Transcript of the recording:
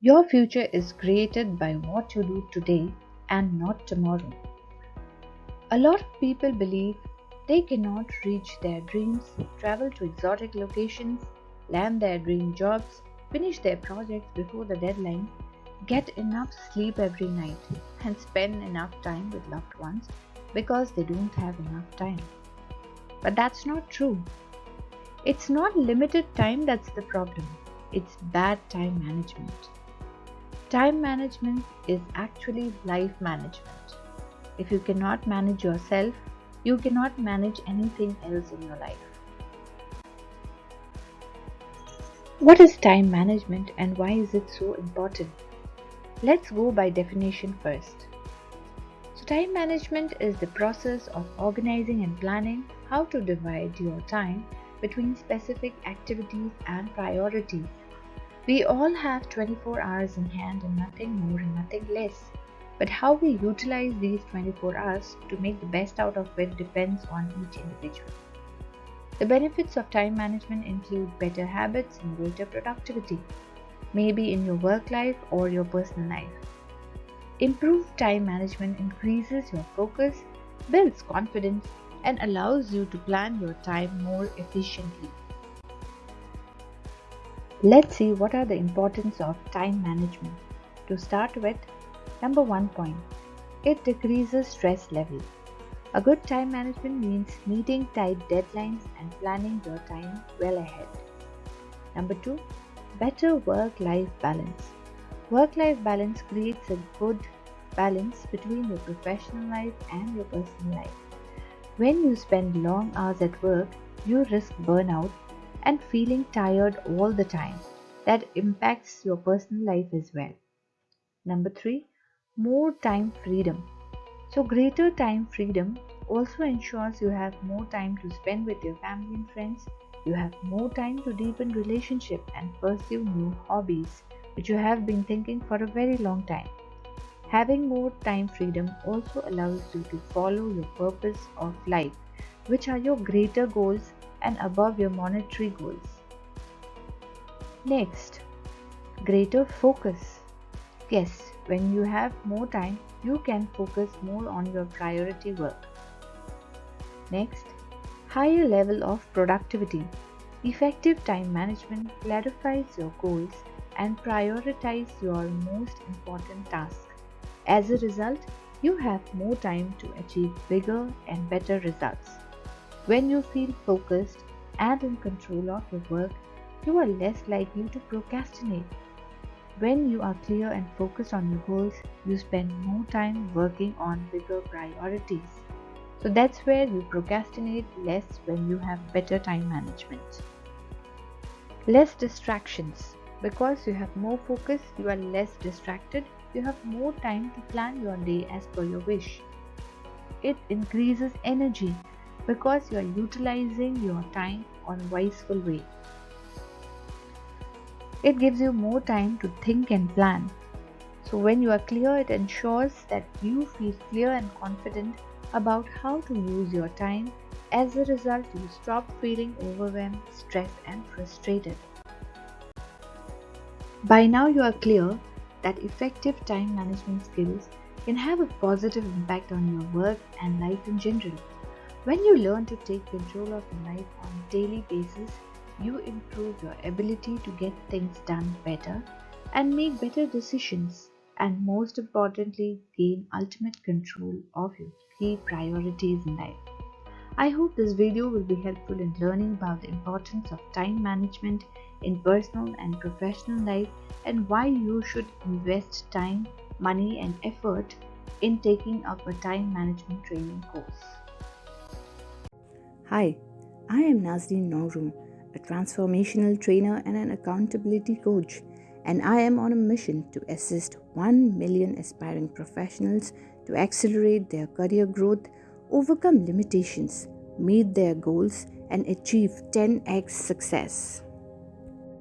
Your future is created by what you do today and not tomorrow. A lot of people believe they cannot reach their dreams, travel to exotic locations, land their dream jobs, finish their projects before the deadline, get enough sleep every night, and spend enough time with loved ones because they don't have enough time. But that's not true. It's not limited time that's the problem, it's bad time management. Time management is actually life management. If you cannot manage yourself, you cannot manage anything else in your life. What is time management and why is it so important? Let's go by definition first. So, time management is the process of organizing and planning how to divide your time between specific activities and priorities. We all have 24 hours in hand and nothing more and nothing less. But how we utilize these 24 hours to make the best out of it depends on each individual. The benefits of time management include better habits and greater productivity, maybe in your work life or your personal life. Improved time management increases your focus, builds confidence, and allows you to plan your time more efficiently. Let's see what are the importance of time management. To start with, number 1 point, it decreases stress level. A good time management means meeting tight deadlines and planning your time well ahead. Number 2, better work-life balance. Work-life balance creates a good balance between your professional life and your personal life. When you spend long hours at work, you risk burnout and feeling tired all the time. That impacts your personal life as well. Number 3, more time freedom. So greater time freedom also ensures you have more time to spend with your family and friends. You have more time to deepen relationship and pursue new hobbies which you have been thinking for a very long time. Having more time freedom also allows you to follow your purpose of life, which are your greater goals and above your monetary goals. Next, greater focus. Yes, when you have more time, you can focus more on your priority work. Next, higher level of productivity. Effective time management clarifies your goals and prioritizes your most important tasks. As a result, you have more time to achieve bigger and better results. When you feel focused and in control of your work, you are less likely to procrastinate. When you are clear and focused on your goals, you spend more time working on bigger priorities. So that's where you procrastinate less when you have better time management. Less distractions. Because you have more focus, you are less distracted. You have more time to plan your day as per your wish. It increases energy because you are utilizing your time on a wiseful way. It gives you more time to think and plan. So when you are clear, it ensures that you feel clear and confident about how to use your time. As a result, you stop feeling overwhelmed, stressed, and frustrated. By now you are clear that effective time management skills can have a positive impact on your work and life in general. When you learn to take control of your life on a daily basis, you improve your ability to get things done better and make better decisions, and most importantly, gain ultimate control of your key priorities in life. I hope this video will be helpful in learning about the importance of time management in personal and professional life and why you should invest time, money and effort in taking up a time management training course. Hi, I am Nazneen Nongrum, a transformational trainer and an accountability coach, and I am on a mission to assist 1 million aspiring professionals to accelerate their career growth, overcome limitations, meet their goals, and achieve 10x success.